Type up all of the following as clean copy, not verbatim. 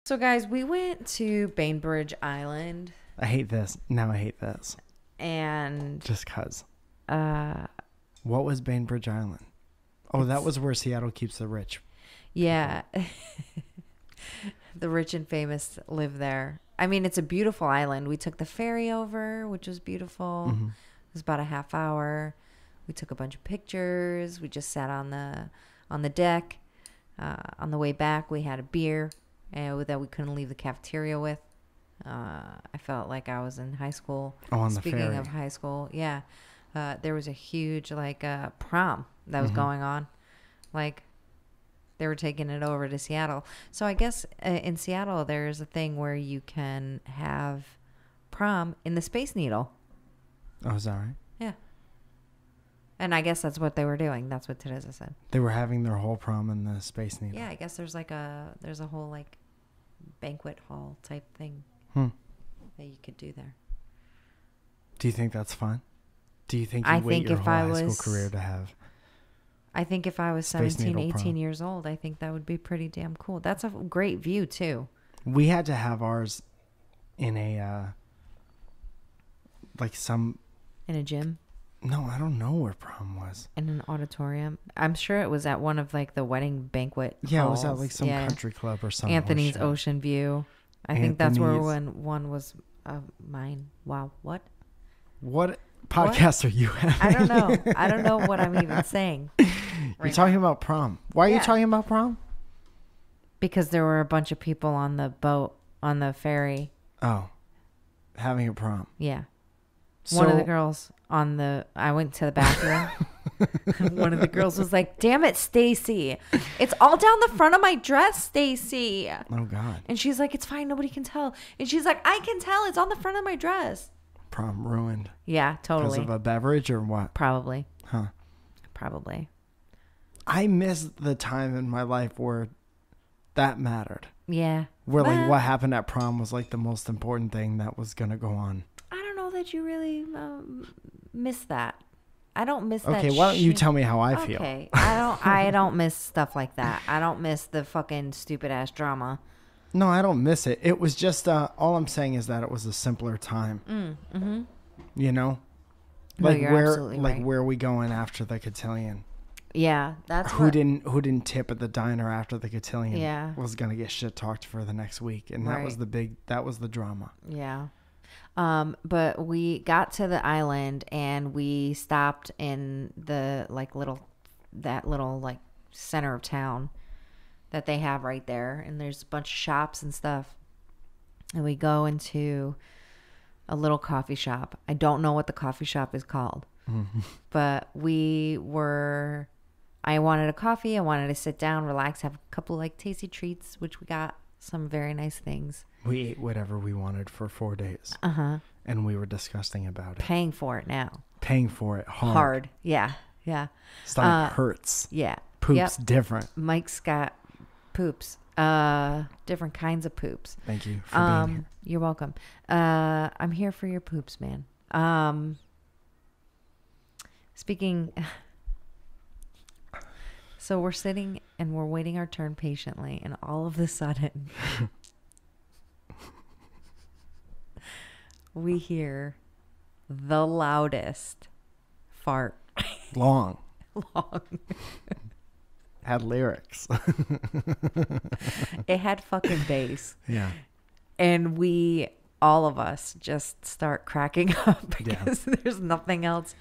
So, guys, we went to Bainbridge Island. I hate this. Now I hate this. And... Just cuz. What was Bainbridge Island? Oh, that was where Seattle keeps the rich. Yeah. The rich and famous live there. I mean, it's a beautiful island. We took the ferry over, which was beautiful. Mm-hmm. It was about a half hour. We took a bunch of pictures. We just sat on the deck. On the way back, we had a beer that we couldn't leave the cafeteria with. I felt like I was in high school. Oh, on the Speaking ferry. of high school, yeah. There was a huge prom that was going on. Like, they were taking it over to Seattle. So I guess in Seattle, there's a thing where you can have prom in the Space Needle. Oh, is that right? Yeah. And I guess that's what they were doing. That's what Teresa said. They were having their whole prom in the Space Needle. Yeah, I guess there's a whole like banquet hall type thing that you could do there. Do you think that's fun? Do you think you wait your whole high school career to have? I think if I was Space 17, Needle 18 prom. years old, I think that would be pretty damn cool. That's a great view too. We had to have ours in a In a gym? No, I don't know where prom was. In an auditorium? I'm sure it was at one of like the wedding banquet Yeah, halls. it was at like some country club or something. Anthony's Ocean View. I think that's where one was mine. Wow, what? What podcast are you having? I don't know. I don't know what I'm even saying. You're talking about prom. Why are you talking about prom? Because there were a bunch of people on the boat, on the ferry. Oh, having a prom. Yeah. So, One of the girls I went to the bathroom. One of the girls was like, "Damn it, Stacy. It's all down the front of my dress, Stacy." Oh, God. And she's like, "It's fine. Nobody can tell." And she's like, "I can tell. It's on the front of my dress." Prom ruined. Yeah, totally. Because of a beverage or what? Probably. Huh. Probably. I miss the time in my life where that mattered. Yeah. Where like what happened at prom was like the most important thing that was going to go on. I don't know that you really miss that. I don't miss that. Okay, why don't you tell me how I feel? Okay. I don't miss stuff like that. I don't miss the fucking stupid ass drama. No, I don't miss it. It was just all I'm saying is that it was a simpler time. Mm-hmm. You know? No, Like you're absolutely right. where are we going after the cotillion? Yeah, that's who didn't tip at the diner after the cotillion. Yeah. Was gonna get shit talked for the next week, and that was the drama. Yeah. But we got to the island and we stopped in the little center of town that they have right there, and there's a bunch of shops and stuff. And we go into a little coffee shop. I don't know what the coffee shop is called, but I wanted a coffee. I wanted to sit down, relax, have a couple like tasty treats, which we got some very nice things. We ate whatever we wanted for 4 days. And we were disgusting about it. Paying for it now. Paying for it hard. Hard. Yeah. Yeah. Stomach hurts. Yeah. Poops different. Mike's got poops. Different kinds of poops. Thank you for being here. You're welcome. I'm here for your poops, man. Speaking... So we're sitting and we're waiting our turn patiently, and all of a sudden we hear the loudest fart. Long. Long. Had lyrics. It had fucking bass. Yeah. And all of us just start cracking up because there's nothing else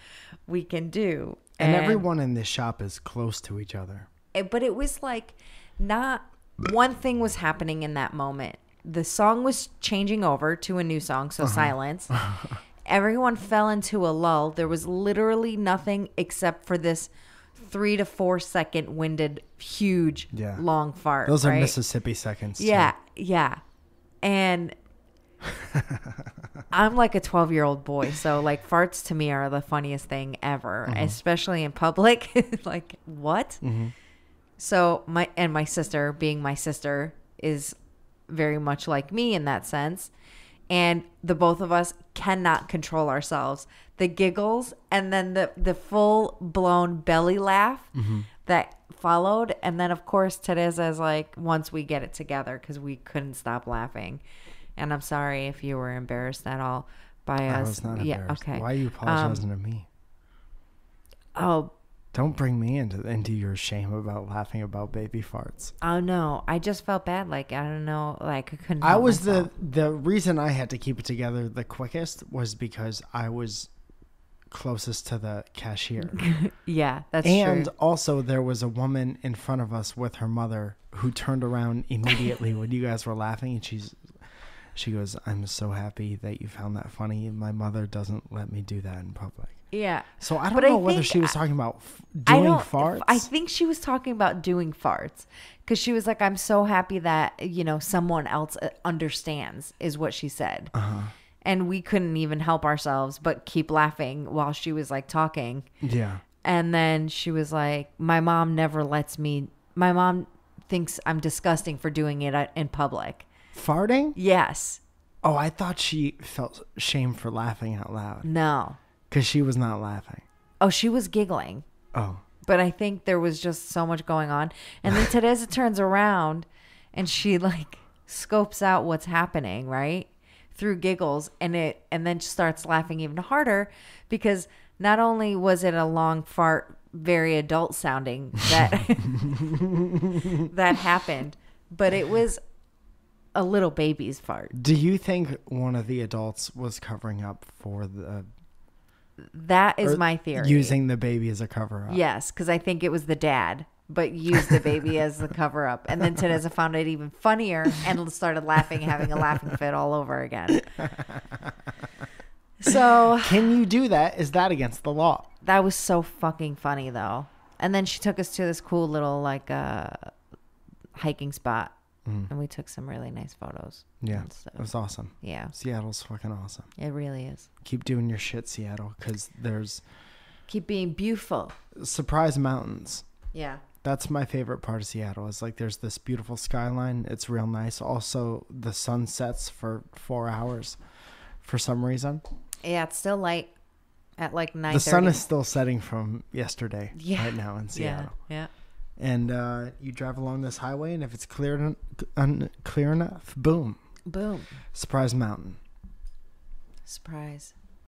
we can do. And everyone in this shop is close to each other. But it was like not one thing was happening in that moment. The song was changing over to a new song, so silence. Everyone fell into a lull. There was literally nothing except for this 3 to 4 second winded, huge, long fart. Those are Mississippi seconds. Yeah, yeah. And I'm like a 12-year-old boy, so like farts to me are the funniest thing ever, especially in public. Like, what? So my sister, being my sister, is very much like me in that sense. And the both of us cannot control ourselves. The giggles and then the full blown belly laugh that followed. And then, of course, Teresa's like, once we get it together, because we couldn't stop laughing. And I'm sorry if you were embarrassed at all by us. I was not embarrassed. Okay. Why are you apologizing to me? Oh, don't bring me into your shame about laughing about baby farts. oh no. I just felt bad. Like, I don't know. Like, I couldn't. I was myself. the reason I had to keep it together the quickest was because I was closest to the cashier. Yeah, that's and true. also there was a woman in front of us with her mother who turned around immediately when you guys were laughing, and she goes, "I'm so happy that you found that funny. My mother doesn't let me do that in public." Yeah. So I don't know whether she was talking about doing farts. I think she was talking about doing farts, because she was like, "I'm so happy that, someone else understands," is what she said. Uh-huh. And we couldn't even help ourselves but keep laughing while she was like talking. Yeah. And then she was like, my mom thinks I'm disgusting for doing it in public. Farting? Yes. Oh, I thought she felt shame for laughing out loud. No. Because she was not laughing. Oh, she was giggling. Oh. But I think there was just so much going on. And then Teresa turns around and she like scopes out what's happening, right? Through giggles, and then starts laughing even harder, because not only was it a long fart, very adult sounding, that that happened, but it was a little baby's fart. Do you think one of the adults was covering up for That is my theory. Using the baby as a cover up? Yes, because I think it was the dad, but used the baby as the cover up. And then Teresa found it even funnier and started laughing, having a laughing fit all over again. So can you do that? Is that against the law? That was so fucking funny though. And then she took us to this cool little like hiking spot. And we took some really nice photos. Yeah, it was awesome. Yeah. Seattle's fucking awesome. It really is. Keep doing your shit, Seattle, because there's... Keep being beautiful. Surprise mountains. Yeah. That's my favorite part of Seattle. Is like there's this beautiful skyline. It's real nice. Also, the sun sets for 4 hours for some reason. Yeah, it's still light at like 9:30. The sun is still setting from yesterday right now in Seattle. Yeah. And you drive along this highway, and if it's clear enough, boom. Boom. Surprise mountain. Surprise.